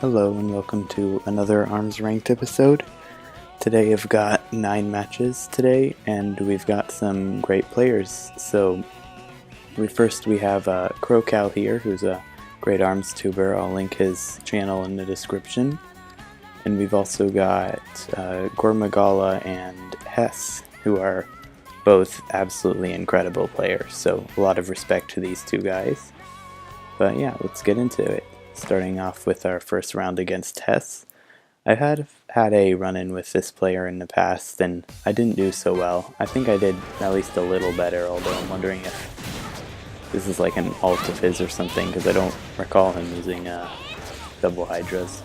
Hello and welcome to another Arms Ranked episode. Today I've got 9 matches today and we've got some great players. So we have KroCal here, who's a great arms tuber. I'll link his channel in the description. And we've also got Gormagala and Hess, who are both absolutely incredible players. So a lot of respect to these two guys. But yeah, let's get into it. Starting off with our first round against Hess. I've had a run-in with this player in the past and I didn't do so well. I think I did at least a little better, although I'm wondering if this is like an ult of his or something, because I don't recall him using double hydras.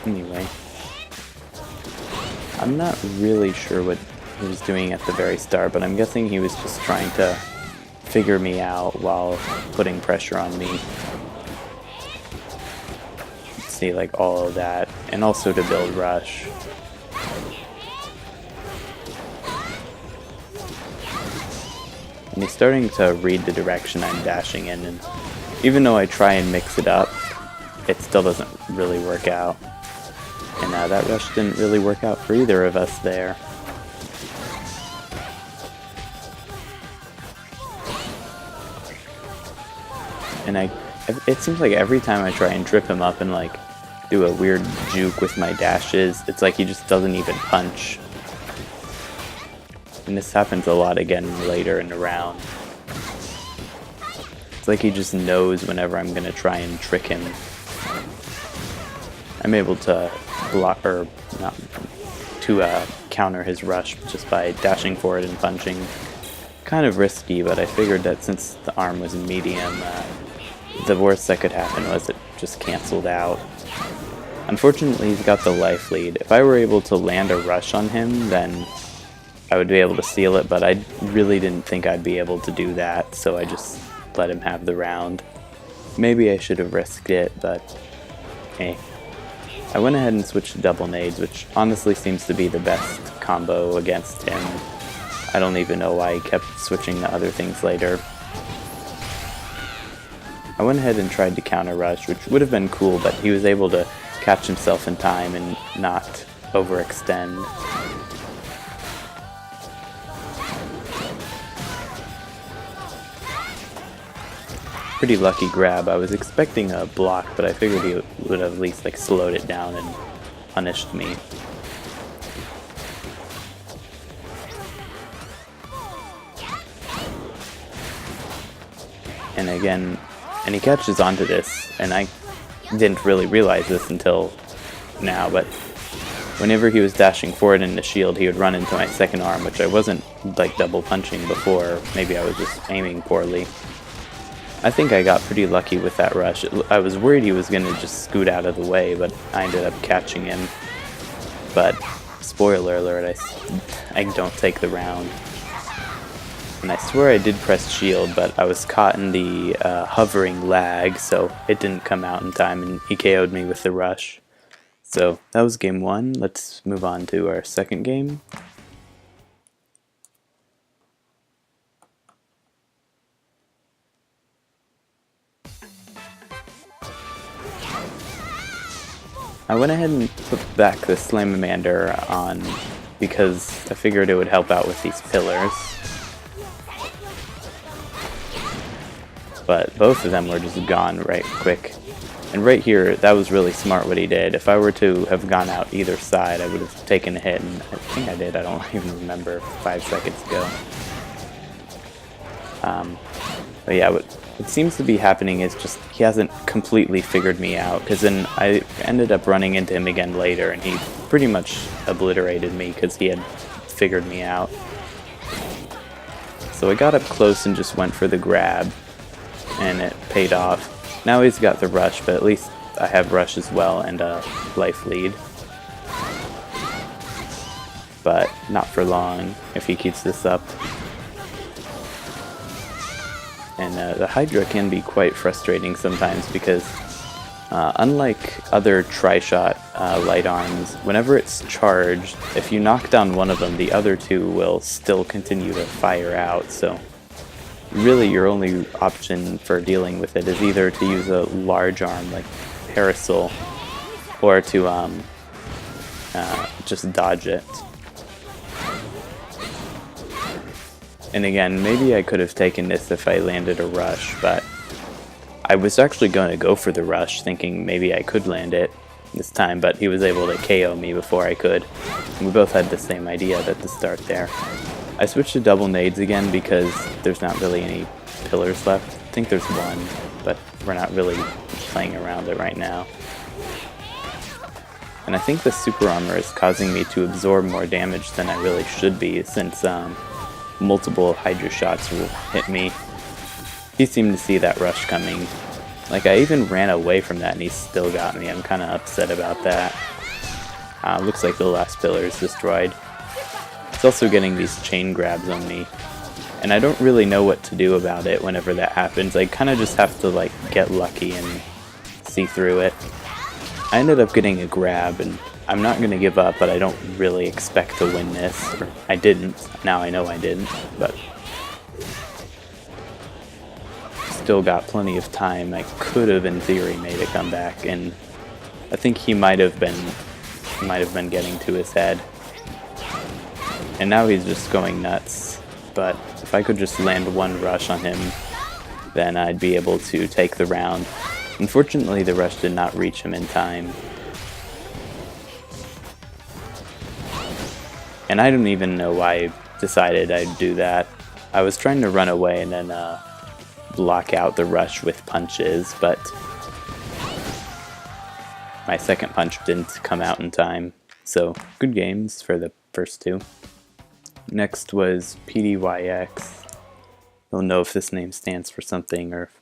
Anyway, I'm not really sure what he was doing at the very start, but I'm guessing he was just trying to figure me out while putting pressure on me. See, like all of that, and also to build rush. And he's starting to read the direction I'm dashing in, and even though I try and mix it up, it still doesn't really work out. And that rush didn't really work out for either of us there. And it seems like every time I try and trip him up and like do a weird juke with my dashes, it's like he just doesn't even punch. And this happens a lot again later in the round. It's like he just knows whenever I'm gonna try and trick him. I'm able to block, or not, to counter his rush just by dashing forward and punching. Kind of risky, but I figured that since the arm was medium, the worst that could happen was it just canceled out. Unfortunately, he's got the life lead. If I were able to land a rush on him, then I would be able to seal it, but I really didn't think I'd be able to do that, so I just let him have the round. Maybe I should have risked it, but hey. I went ahead and switched to double nades, which honestly seems to be the best combo against him. I don't even know why he kept switching to other things later. I went ahead and tried to counter rush, which would have been cool, but he was able to catch himself in time and not overextend. Pretty lucky grab. I was expecting a block, but I figured he would have at least like slowed it down and punished me. And again, and he catches onto this, and I didn't really realize this until now, but whenever he was dashing forward in the shield, he would run into my second arm, which I wasn't like double punching before. Maybe I was just aiming poorly. I think I got pretty lucky with that rush. I was worried he was going to just scoot out of the way, but I ended up catching him. But, spoiler alert, I don't take the round. And I swear I did press shield, but I was caught in the hovering lag, so it didn't come out in time, and he KO'd me with the rush. So, that was game 1. Let's move on to our second game. I went ahead and put back the Slamamander on because I figured it would help out with these pillars. But both of them were just gone right quick. And right here, that was really smart what he did. If I were to have gone out either side, I would have taken a hit, and I think I did. I don't even remember 5 seconds ago. But yeah, what seems to be happening is just he hasn't completely figured me out, because then I ended up running into him again later, and he pretty much obliterated me because he had figured me out. So I got up close and just went for the grab, and it paid off. Now he's got the rush, but at least I have rush as well and a life lead. But not for long if he keeps this up. And the Hydra can be quite frustrating sometimes because unlike other tri-shot light arms, whenever it's charged, if you knock down one of them, the other two will still continue to fire out. So really your only option for dealing with it is either to use a large arm like Parasol, or to just dodge it. And again, maybe I could have taken this if I landed a rush, but I was actually going to go for the rush, thinking maybe I could land it this time, but he was able to KO me before I could. And we both had the same idea at the start there. I switched to double nades again because there's not really any pillars left. I think there's one, but we're not really playing around it right now. And I think the super armor is causing me to absorb more damage than I really should be, since multiple Hydra shots will hit me. He seemed to see that rush coming. Like, I even ran away from that and he still got me. I'm kind of upset about that. Looks like the last pillar is destroyed. It's also getting these chain grabs on me, and I don't really know what to do about it whenever that happens. I kind of just have to like get lucky and see through it. I ended up getting a grab, and I'm not going to give up, but I don't really expect to win this. Or I didn't. Now I know I didn't, but still got plenty of time. I could have, in theory, made a comeback, and I think he might have been getting to his head. And now he's just going nuts. But if I could just land one rush on him, then I'd be able to take the round. Unfortunately, the rush did not reach him in time. And I don't even know why I decided I'd do that. I was trying to run away and then block out the rush with punches, but my second punch didn't come out in time. So, good games for the first two. Next was PDYX. Don't know if this name stands for something, or if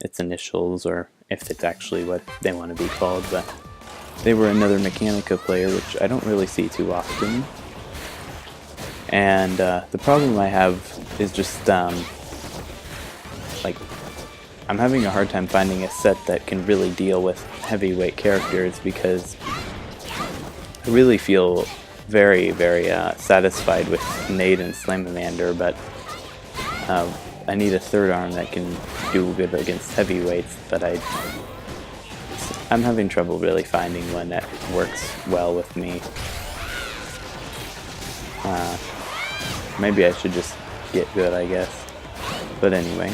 its initials, or if it's actually what they want to be called, but they were another Mechanica player, which I don't really see too often. And the problem I have is just, like, I'm having a hard time finding a set that can really deal with heavyweight characters, because I really feel very, very satisfied with Nade and Slamamander, but I need a third arm that can do good against heavyweights, but I'm having trouble really finding one that works well with me. Maybe I should just get good, I guess. But anyway,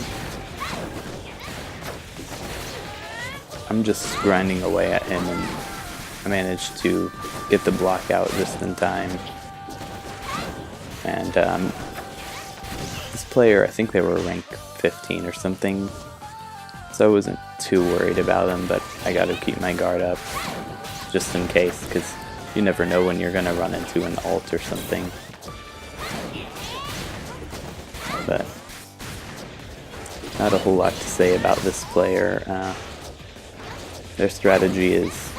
I'm just grinding away at him, and I managed to get the block out just in time. And this player, I think they were rank 15 or something, so I wasn't too worried about him, but I gotta keep my guard up just in case, because you never know when you're gonna run into an ult or something. But not a whole lot to say about this player. Their strategy is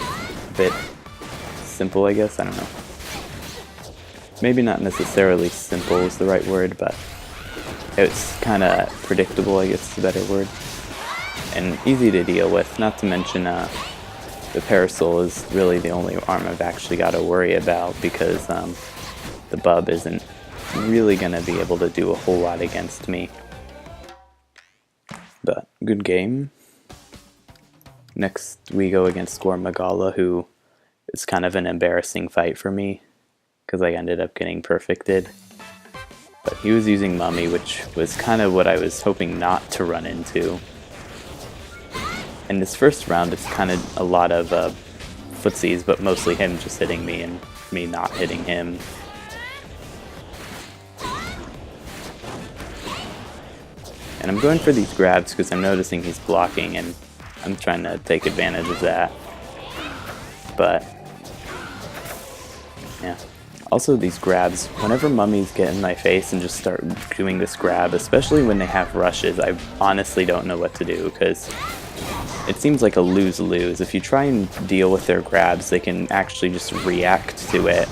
a bit simple, I guess. I don't know. Maybe not necessarily simple is the right word, but it's kind of predictable, I guess is a better word. And easy to deal with, not to mention the Parasol is really the only arm I've actually got to worry about, because the Bub isn't really going to be able to do a whole lot against me. But good game. Next we go against Gormagala, who is kind of an embarrassing fight for me, because I ended up getting perfected. But he was using Mummy, which was kind of what I was hoping not to run into. In this first round, it's kind of a lot of footsies, but mostly him just hitting me and me not hitting him. And I'm going for these grabs because I'm noticing he's blocking, and I'm trying to take advantage of that. But yeah. Also, these grabs, whenever mummies get in my face and just start doing this grab, especially when they have rushes, I honestly don't know what to do, because it seems like a lose-lose. If you try and deal with their grabs, they can actually just react to it.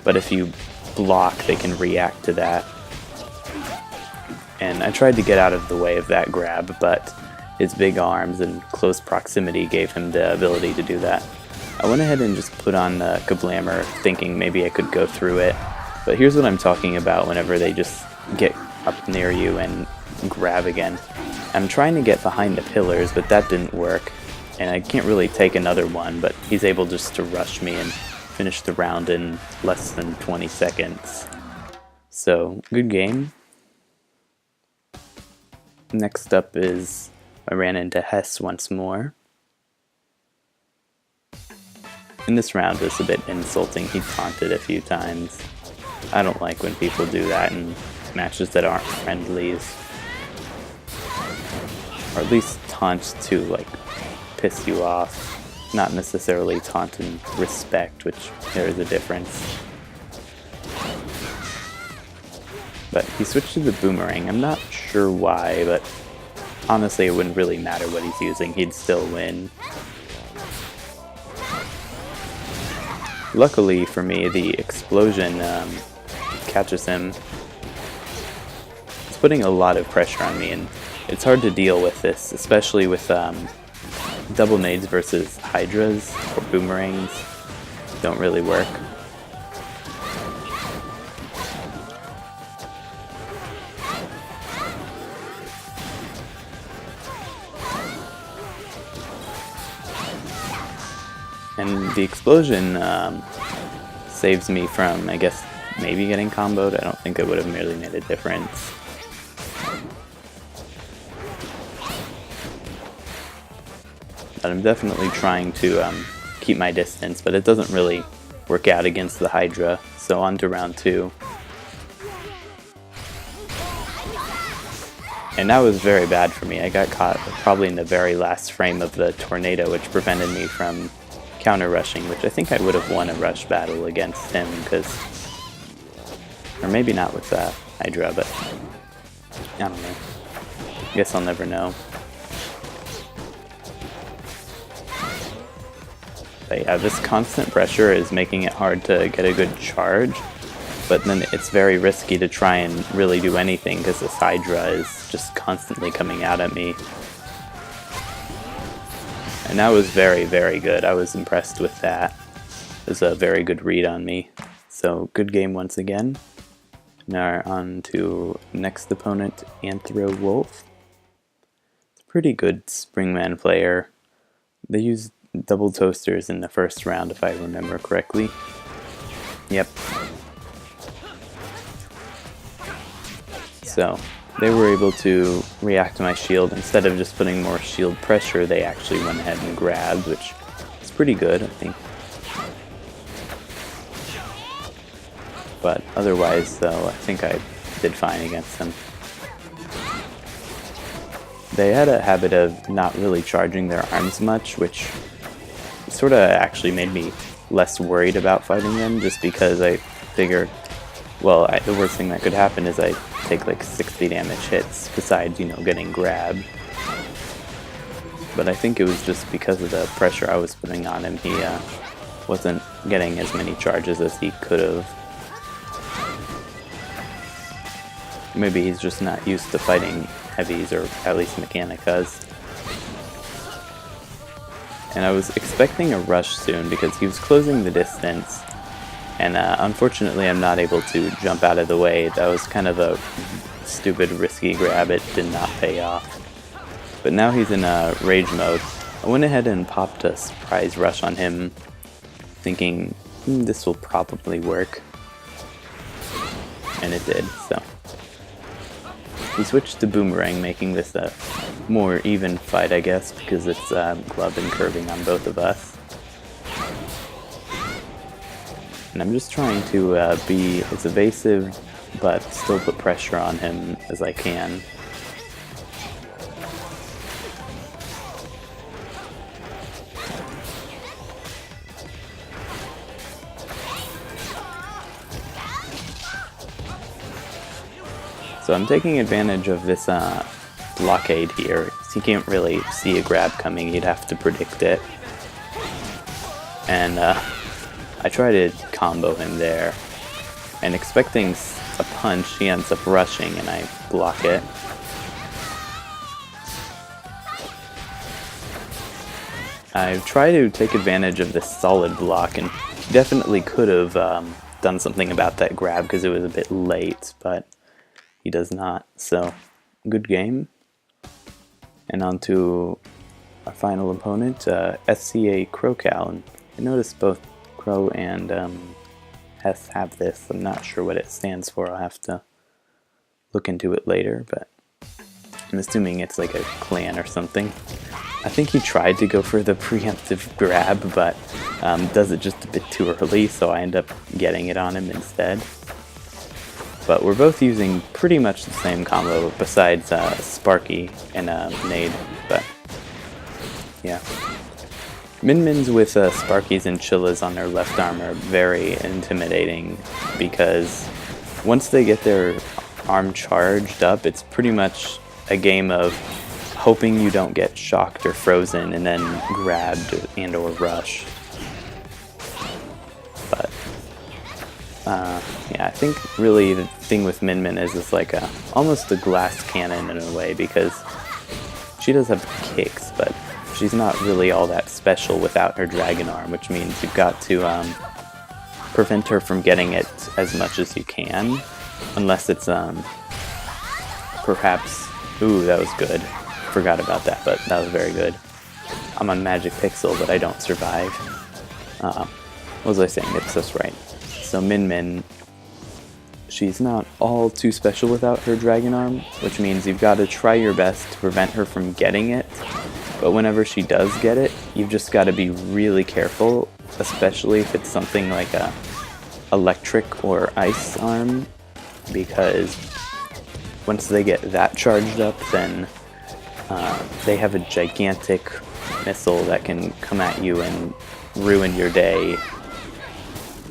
But if you block, they can react to that. And I tried to get out of the way of that grab, but his big arms and close proximity gave him the ability to do that. I went ahead and just put on the Kablammer, thinking maybe I could go through it. But here's what I'm talking about whenever they just get up near you and grab again. I'm trying to get behind the pillars, but that didn't work. And I can't really take another one, but he's able just to rush me and finish the round in less than 20 seconds. So, good game. Next up is I ran into Hess once more. In this round was a bit insulting. He taunted a few times. I don't like when people do that in matches that aren't friendlies. Or at least taunt to like piss you off. Not necessarily taunt in respect, which there is a difference. But he switched to the boomerang. I'm not sure why, but honestly it wouldn't really matter what he's using. He'd still win. Luckily for me, the explosion catches him. It's putting a lot of pressure on me, and it's hard to deal with this, especially with double nades versus hydras or boomerangs. Don't really work. And the explosion saves me from, I guess, maybe getting comboed. I don't think it would have really made a difference. But I'm definitely trying to keep my distance, but it doesn't really work out against the Hydra. So on to round 2. And that was very bad for me. I got caught probably in the very last frame of the tornado, which prevented me from counter rushing, which I think I would have won a rush battle against him, because, or maybe not with Hydra, but I don't know. I guess I'll never know. But yeah, this constant pressure is making it hard to get a good charge, but then it's very risky to try and really do anything because this Hydra is just constantly coming out at me. And that was very, very good. I was impressed with that. It was a very good read on me. So, good game once again. Now on to next opponent, Anthro Wolf. It's a pretty good Springman player. They used double toasters in the first round, if I remember correctly. Yep. So, they were able to react to my shield. Instead of just putting more shield pressure, they actually went ahead and grabbed, which is pretty good, I think. But otherwise, though, I think I did fine against them. They had a habit of not really charging their arms much, which sort of actually made me less worried about fighting them, just because I figured, well, the worst thing that could happen is I take like 60 damage hits, besides, you know, getting grabbed. But I think it was just because of the pressure I was putting on him, he wasn't getting as many charges as he could have. Maybe he's just not used to fighting heavies, or at least Mechanicas. And I was expecting a rush soon because he was closing the distance. And unfortunately I'm not able to jump out of the way. That was kind of a stupid, risky grab. It did not pay off. But now he's in rage mode. I went ahead and popped a surprise rush on him, thinking this will probably work. And it did, so. He switched to boomerang, making this a more even fight, I guess, because it's glove and curving on both of us. And I'm just trying to be as evasive, but still put pressure on him as I can. So I'm taking advantage of this blockade here. You can't really see a grab coming, you'd have to predict it. And I try to combo him there. And expecting a punch, he ends up rushing and I block it. I try to take advantage of this solid block, and definitely could have done something about that grab because it was a bit late, but he does not. So, good game. And on to our final opponent, SCA KroCal. And I noticed both Kro and Hess have this. I'm not sure what it stands for. I'll have to look into it later, but I'm assuming it's like a clan or something. I think he tried to go for the preemptive grab, but does it just a bit too early, so I end up getting it on him instead. But we're both using pretty much the same combo, besides Sparky and Nade, but yeah. Min-Mins with Sparkies and Chillas on their left arm are very intimidating, because once they get their arm charged up, it's pretty much a game of hoping you don't get shocked or frozen and then grabbed and or rushed. But yeah, I think really the thing with Min-Min is it's like almost a glass cannon in a way, because she does have kicks, but she's not really all that special without her dragon arm, which means you've got to prevent her from getting it as much as you can, unless it's perhaps... Ooh, that was good. Forgot about that, but that was very good. I'm on Magic Pixel, but I don't survive. What was I saying? It's just right. So Min-Min, she's not all too special without her dragon arm, which means you've got to try your best to prevent her from getting it. But whenever she does get it, you've just got to be really careful, especially if it's something like a electric or ice arm, because once they get that charged up, then they have a gigantic missile that can come at you and ruin your day.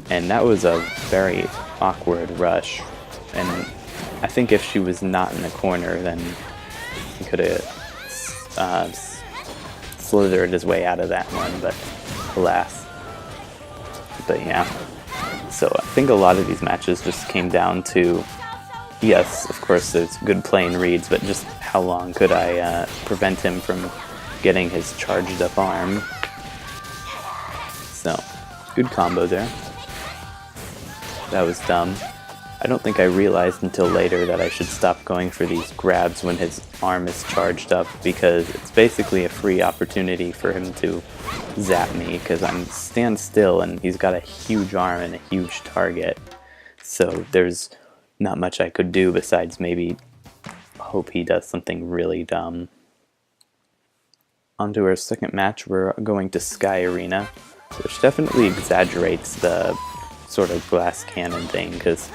And that was a very awkward rush, and I think if she was not in the corner, then he could have slithered his way out of that one, but alas. But yeah, so I think a lot of these matches just came down to, yes, of course there's good plane reads, but just how long could I prevent him from getting his charged up arm. So, good combo there. That was dumb. I don't think I realized until later that I should stop going for these grabs when his arm is charged up, because it's basically a free opportunity for him to zap me, because I'm stand still and he's got a huge arm and a huge target. So there's not much I could do besides maybe hope he does something really dumb. On to our second match, we're going to Sky Arena, which definitely exaggerates the sort of glass cannon thing, because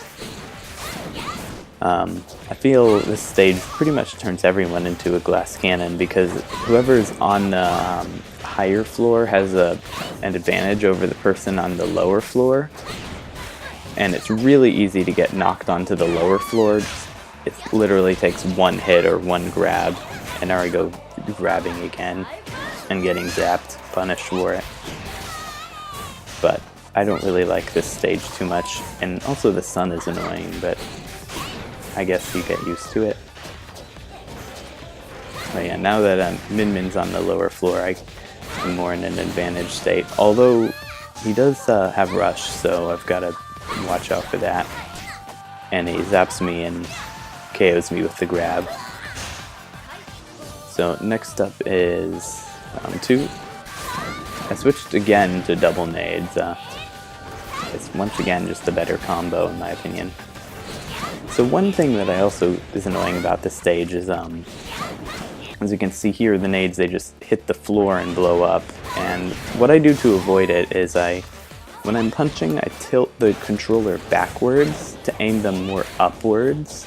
I feel this stage pretty much turns everyone into a glass cannon, because whoever's on the higher floor has an advantage over the person on the lower floor, and it's really easy to get knocked onto the lower floor. It literally takes one hit or one grab, and there I go grabbing again and getting zapped, punished for it. But I don't really like this stage too much, and also the sun is annoying, but I guess you get used to it. But yeah, now that Min-Min's on the lower floor, I'm more in an advantage state, although he does have rush, so I've got to watch out for that. And he zaps me and KOs me with the grab. So next up is round 2. I switched again to double nades. It's once again just a better combo in my opinion. So one thing that I also is annoying about this stage is, as you can see here, the nades, they just hit the floor and blow up. And what I do to avoid it is when I'm punching, I tilt the controller backwards to aim them more upwards,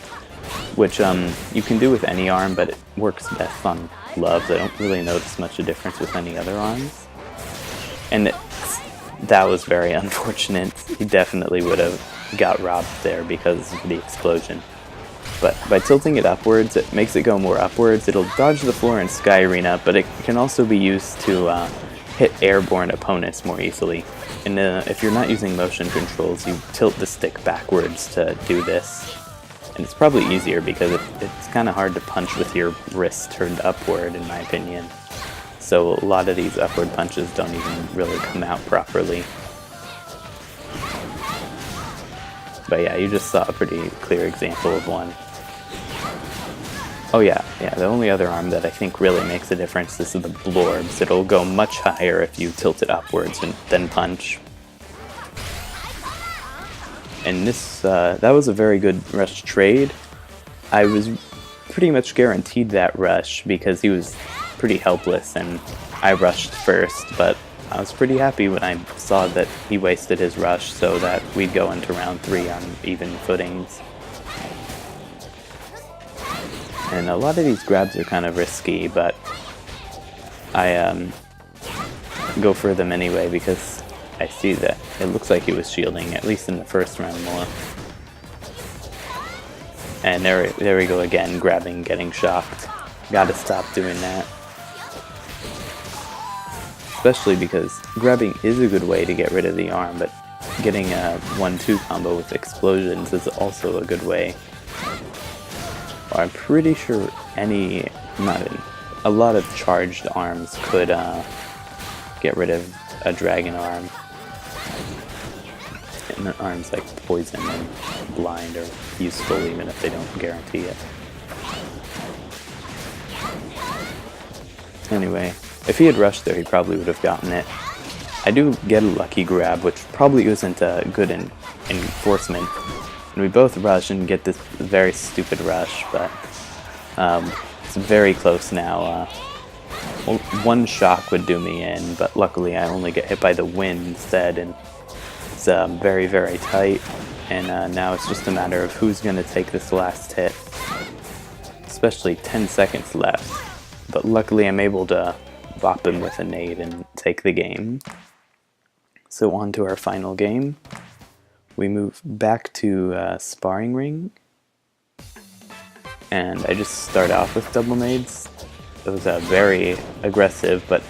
which you can do with any arm, but it works best on gloves. I don't really notice much of a difference with any other arms. And that was very unfortunate. He definitely would have got robbed there because of the explosion. But by tilting it upwards, it makes it go more upwards. It'll dodge the floor in Sky Arena, but it can also be used to hit airborne opponents more easily. And if you're not using motion controls, you tilt the stick backwards to do this. And it's probably easier because it's kind of hard to punch with your wrist turned upward, in my opinion. so a lot of these upward punches don't even really come out properly. But yeah, you just saw a pretty clear example of one. Oh yeah, the only other arm that I think really makes a difference is the blorbs. It'll go much higher if you tilt it upwards and then punch. And this, that was a very good rush trade. I was pretty much guaranteed that rush because he was pretty helpless and I rushed first, but I was pretty happy when I saw that he wasted his rush so that we'd go into round 3 on even footings. And a lot of these grabs are kind of risky, but I go for them anyway because I see that it looks like he was shielding, at least in the first round more. And there we go again, grabbing, getting shocked. Gotta stop doing that. Especially because grabbing is a good way to get rid of the arm, but getting a 1-2 combo with explosions is also a good way. Or I'm pretty sure a lot of charged arms could get rid of a dragon arm. And arms like poison and blind are useful even if they don't guarantee it. Anyway, if he had rushed there, he probably would have gotten it. I do get a lucky grab, which probably isn't a good enforcement. And we both rush and get this very stupid rush, but it's very close now. Well, one shock would do me in, but luckily I only get hit by the wind instead, and it's very, very tight. And now it's just a matter of who's going to take this last hit. Especially 10 seconds left. But luckily I'm able to bop him with a nade and take the game. So on to our final game. We move back to sparring ring. And I just start off with double nades. It was very aggressive, but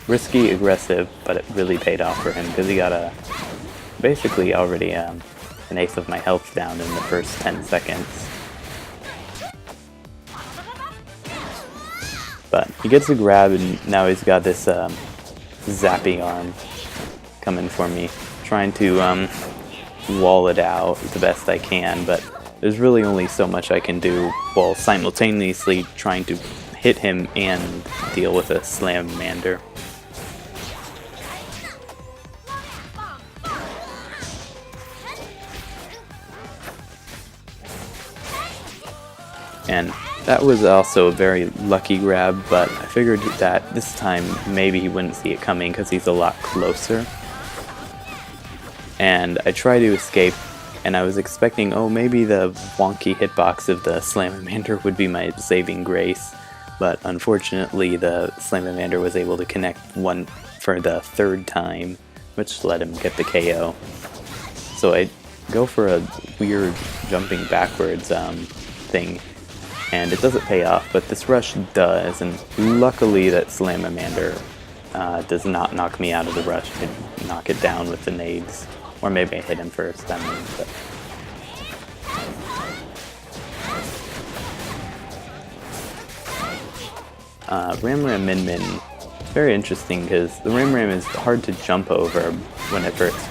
risky aggressive, but it really paid off for him because he got basically already an eighth of my health down in the first 10 seconds. But he gets a grab, and now he's got this zappy arm coming for me, trying to wall it out the best I can, but there's really only so much I can do while simultaneously trying to hit him and deal with a Salamander. And that was also a very lucky grab, but I figured that this time maybe he wouldn't see it coming because he's a lot closer. And I try to escape, and I was expecting, oh, maybe the wonky hitbox of the Salamander would be my saving grace, but unfortunately the Salamander was able to connect one for the third time, which let him get the KO. So I go for a weird jumping backwards thing, and it doesn't pay off, but this rush does, and luckily that Salamander does not knock me out of the rush. I knock it down with the nades, or maybe I hit him first, I mean, but... Ram Ram Min Min, very interesting because the Ram Ram is hard to jump over whenever it's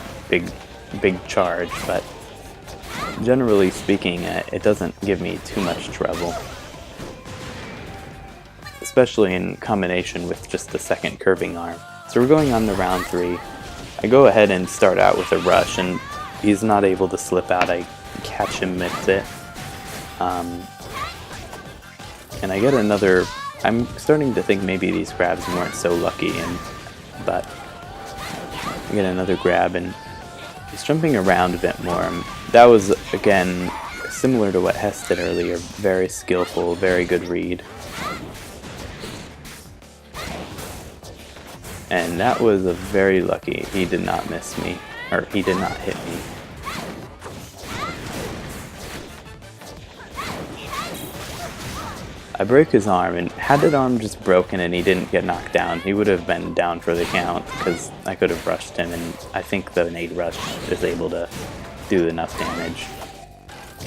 big charge, but generally speaking, it doesn't give me too much trouble. Especially in combination with just the second curving arm. So we're going on to round 3. I go ahead and start out with a rush, and he's not able to slip out. I catch him with it. And I get another... I'm starting to think maybe these grabs weren't so lucky, but I get another grab, and he's jumping around a bit more. That was, again, similar to what Hess did earlier. Very skillful, very good read. And that was a very lucky. He did not miss me, or he did not hit me. I break his arm, and had that arm just broken and he didn't get knocked down, he would have been down for the count because I could have rushed him, and I think the nade rush is able to do enough damage.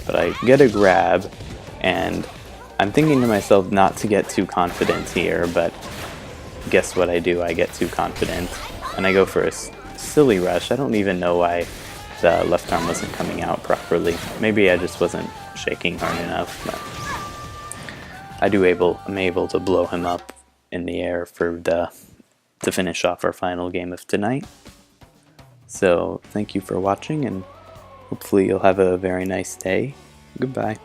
But I get a grab, and I'm thinking to myself not to get too confident here, but guess what I do? I get too confident, and I go for a silly rush. I don't even know why the left arm wasn't coming out properly. Maybe I just wasn't shaking hard enough, but I'm able to blow him up in the air to finish off our final game of tonight. So thank you for watching, and hopefully you'll have a very nice day. Goodbye.